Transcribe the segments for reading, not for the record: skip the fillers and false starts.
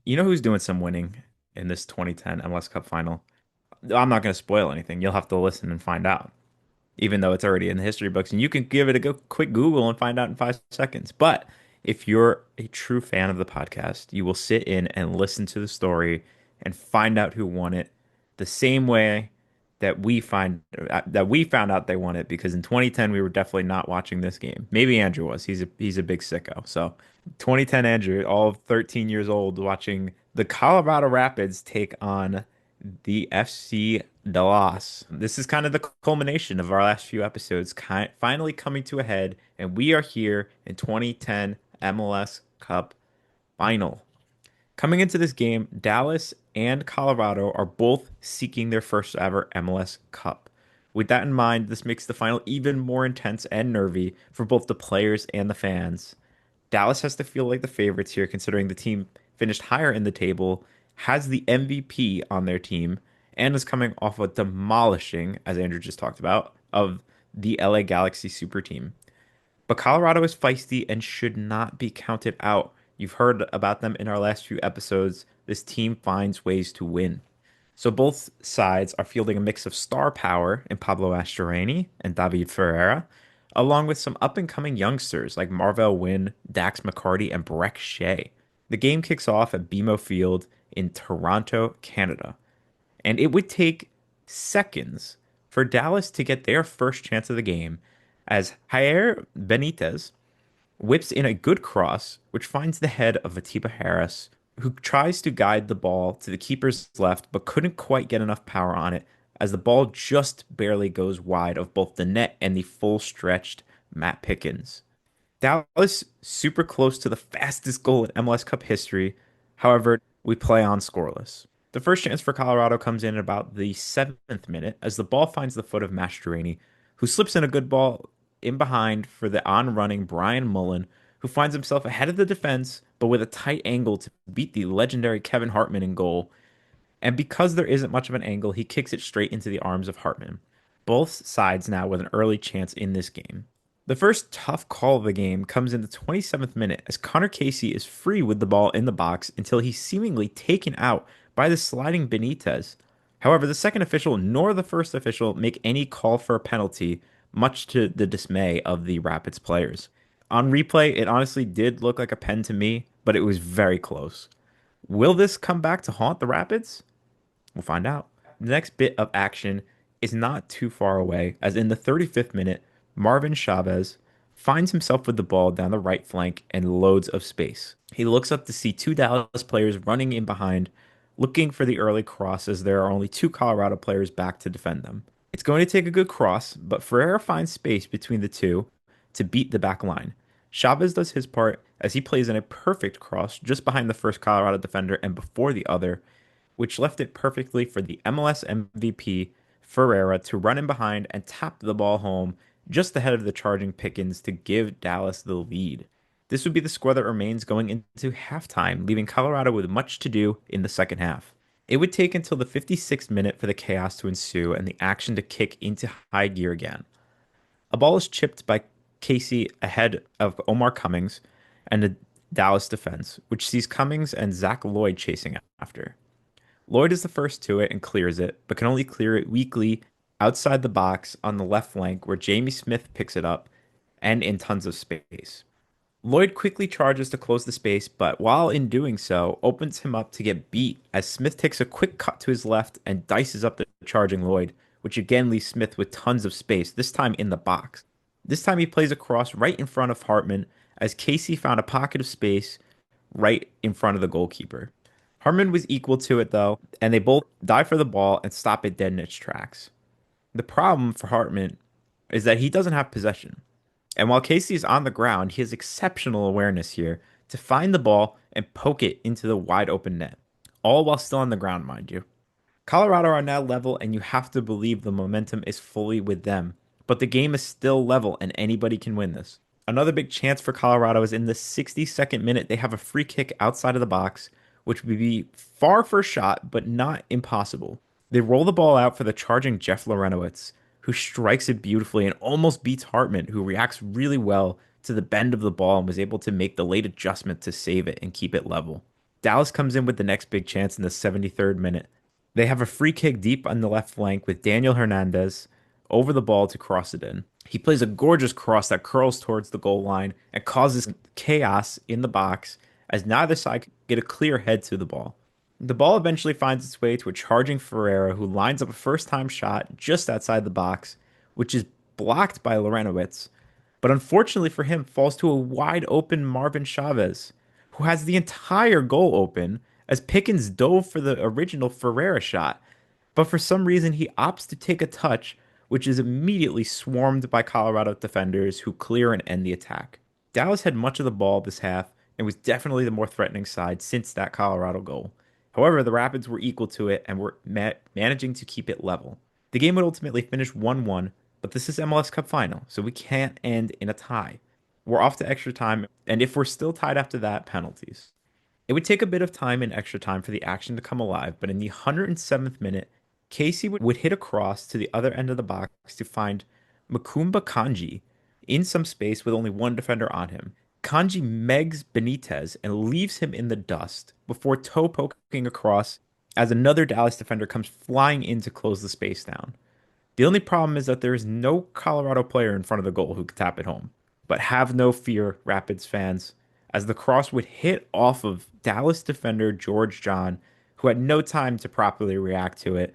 You know who's doing some winning in this 2010 MLS Cup final? I'm not going to spoil anything. You'll have to listen and find out, even though it's already in the history books. And you can give it a quick Google and find out in 5 seconds. But if you're a true fan of the podcast, you will sit in and listen to the story and find out who won it the same way that we found out they won it, because in 2010 we were definitely not watching this game. Maybe Andrew was. He's a big sicko. So 2010 Andrew, all 13 years old, watching the Colorado Rapids take on the FC Dallas. This is kind of the culmination of our last few episodes, finally coming to a head, and we are here in 2010 MLS Cup Final. Coming into this game, Dallas and Colorado are both seeking their first ever MLS Cup. With that in mind, this makes the final even more intense and nervy for both the players and the fans. Dallas has to feel like the favorites here, considering the team finished higher in the table, has the MVP on their team, and is coming off a demolishing, as Andrew just talked about, of the LA Galaxy super team. But Colorado is feisty and should not be counted out. You've heard about them in our last few episodes. This team finds ways to win. So both sides are fielding a mix of star power in Pablo Mastroeni and David Ferreira, along with some up-and-coming youngsters like Marvell Wynn, Dax McCarty, and Breck Shea. The game kicks off at BMO Field in Toronto, Canada, and it would take seconds for Dallas to get their first chance of the game as Jair Benitez whips in a good cross, which finds the head of Atiba Harris, who tries to guide the ball to the keeper's left, but couldn't quite get enough power on it, as the ball just barely goes wide of both the net and the full stretched Matt Pickens. Dallas super close to the fastest goal in MLS Cup history. However, we play on scoreless. The first chance for Colorado comes in at about the 7th minute as the ball finds the foot of Mastroeni, who slips in a good ball in behind for the on-running Brian Mullen, who finds himself ahead of the defense, but with a tight angle to beat the legendary Kevin Hartman in goal. And because there isn't much of an angle, he kicks it straight into the arms of Hartman. Both sides now with an early chance in this game. The first tough call of the game comes in the 27th minute as Connor Casey is free with the ball in the box until he's seemingly taken out by the sliding Benitez. However, the second official nor the first official make any call for a penalty, much to the dismay of the Rapids players. On replay, it honestly did look like a pen to me, but it was very close. Will this come back to haunt the Rapids? We'll find out. The next bit of action is not too far away, as in the 35th minute, Marvin Chavez finds himself with the ball down the right flank and loads of space. He looks up to see two Dallas players running in behind, looking for the early cross as there are only two Colorado players back to defend them. It's going to take a good cross, but Ferreira finds space between the two to beat the back line. Chavez does his part as he plays in a perfect cross just behind the first Colorado defender and before the other, which left it perfectly for the MLS MVP Ferreira to run in behind and tap the ball home just ahead of the charging Pickens to give Dallas the lead. This would be the score that remains going into halftime, leaving Colorado with much to do in the second half. It would take until the 56th minute for the chaos to ensue and the action to kick into high gear again. A ball is chipped by Casey ahead of Omar Cummings and the Dallas defense, which sees Cummings and Zach Lloyd chasing after. Lloyd is the first to it and clears it, but can only clear it weakly outside the box on the left flank where Jamie Smith picks it up and in tons of space. Lloyd quickly charges to close the space, but while in doing so, opens him up to get beat as Smith takes a quick cut to his left and dices up the charging Lloyd, which again leaves Smith with tons of space, this time in the box. This time he plays across right in front of Hartman as Casey found a pocket of space right in front of the goalkeeper. Hartman was equal to it though, and they both dive for the ball and stop it dead in its tracks. The problem for Hartman is that he doesn't have possession. And while Casey is on the ground, he has exceptional awareness here to find the ball and poke it into the wide open net, all while still on the ground, mind you. Colorado are now level, and you have to believe the momentum is fully with them. But the game is still level, and anybody can win this. Another big chance for Colorado is in the 62nd minute. They have a free kick outside of the box, which would be far for a shot, but not impossible. They roll the ball out for the charging Jeff Lorenowitz, who strikes it beautifully and almost beats Hartman, who reacts really well to the bend of the ball and was able to make the late adjustment to save it and keep it level. Dallas comes in with the next big chance in the 73rd minute. They have a free kick deep on the left flank with Daniel Hernandez over the ball to cross it in. He plays a gorgeous cross that curls towards the goal line and causes chaos in the box as neither side can get a clear head to the ball. The ball eventually finds its way to a charging Ferreira who lines up a first time shot just outside the box, which is blocked by Lorenowitz, but unfortunately for him, falls to a wide open Marvin Chavez, who has the entire goal open as Pickens dove for the original Ferreira shot. But for some reason, he opts to take a touch, which is immediately swarmed by Colorado defenders who clear and end the attack. Dallas had much of the ball this half and was definitely the more threatening side since that Colorado goal. However, the Rapids were equal to it and were managing to keep it level. The game would ultimately finish 1-1, but this is MLS Cup Final, so we can't end in a tie. We're off to extra time, and if we're still tied after that, penalties. It would take a bit of time in extra time for the action to come alive, but in the 107th minute, Casey would hit a cross to the other end of the box to find Makumba Kanji in some space with only one defender on him. Kanji megs Benitez and leaves him in the dust before toe poking across as another Dallas defender comes flying in to close the space down. The only problem is that there is no Colorado player in front of the goal who could tap it home. But have no fear, Rapids fans, as the cross would hit off of Dallas defender George John, who had no time to properly react to it,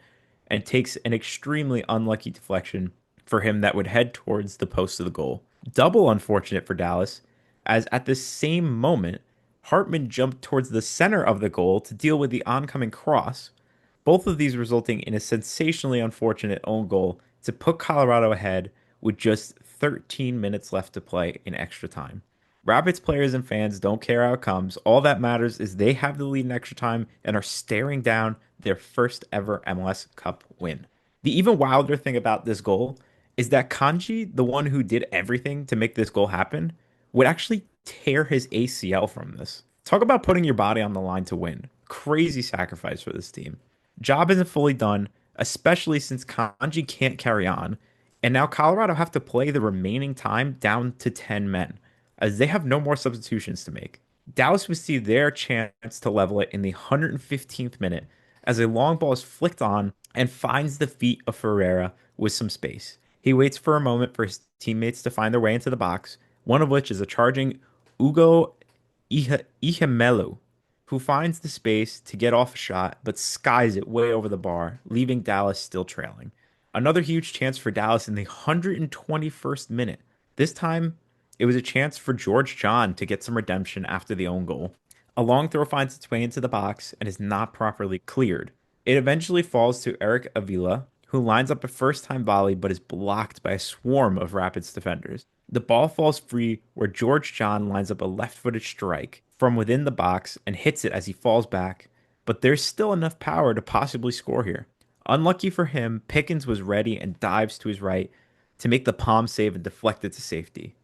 and takes an extremely unlucky deflection for him that would head towards the post of the goal. Double unfortunate for Dallas, as at the same moment, Hartman jumped towards the center of the goal to deal with the oncoming cross, both of these resulting in a sensationally unfortunate own goal to put Colorado ahead with just 13 minutes left to play in extra time. Rapids players and fans don't care how it comes. All that matters is they have the lead in extra time and are staring down their first ever MLS Cup win. The even wilder thing about this goal is that Kanji, the one who did everything to make this goal happen, would actually tear his ACL from this. Talk about putting your body on the line to win. Crazy sacrifice for this team. Job isn't fully done, especially since Kanji can't carry on, and now Colorado have to play the remaining time down to 10 men, as they have no more substitutions to make. Dallas would see their chance to level it in the 115th minute as a long ball is flicked on and finds the feet of Ferreira with some space. He waits for a moment for his teammates to find their way into the box, one of which is a charging Ugo Ihemelu, who finds the space to get off a shot but skies it way over the bar, leaving Dallas still trailing. Another huge chance for Dallas in the 121st minute. This time, it was a chance for George John to get some redemption after the own goal. A long throw finds its way into the box and is not properly cleared. It eventually falls to Eric Avila, who lines up a first time volley but is blocked by a swarm of Rapids defenders. The ball falls free where George John lines up a left footed strike from within the box and hits it as he falls back, but there's still enough power to possibly score here. Unlucky for him, Pickens was ready and dives to his right to make the palm save and deflect it to safety.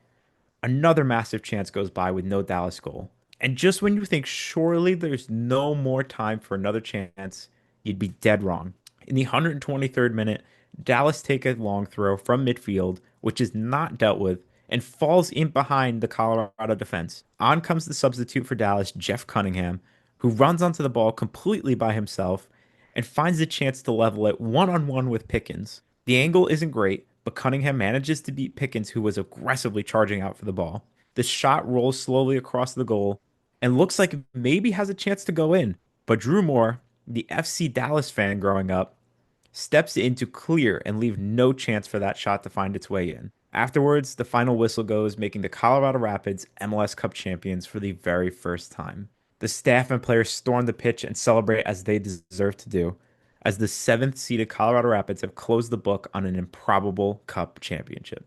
Another massive chance goes by with no Dallas goal. And just when you think surely there's no more time for another chance, you'd be dead wrong. In the 123rd minute, Dallas take a long throw from midfield, which is not dealt with, and falls in behind the Colorado defense. On comes the substitute for Dallas, Jeff Cunningham, who runs onto the ball completely by himself and finds the chance to level it one-on-one with Pickens. The angle isn't great, but Cunningham manages to beat Pickens, who was aggressively charging out for the ball. The shot rolls slowly across the goal and looks like it maybe has a chance to go in, but Drew Moore, the FC Dallas fan growing up, steps in to clear and leave no chance for that shot to find its way in. Afterwards, the final whistle goes, making the Colorado Rapids MLS Cup champions for the very first time. The staff and players storm the pitch and celebrate as they deserve to do, as the seventh seeded Colorado Rapids have closed the book on an improbable Cup championship.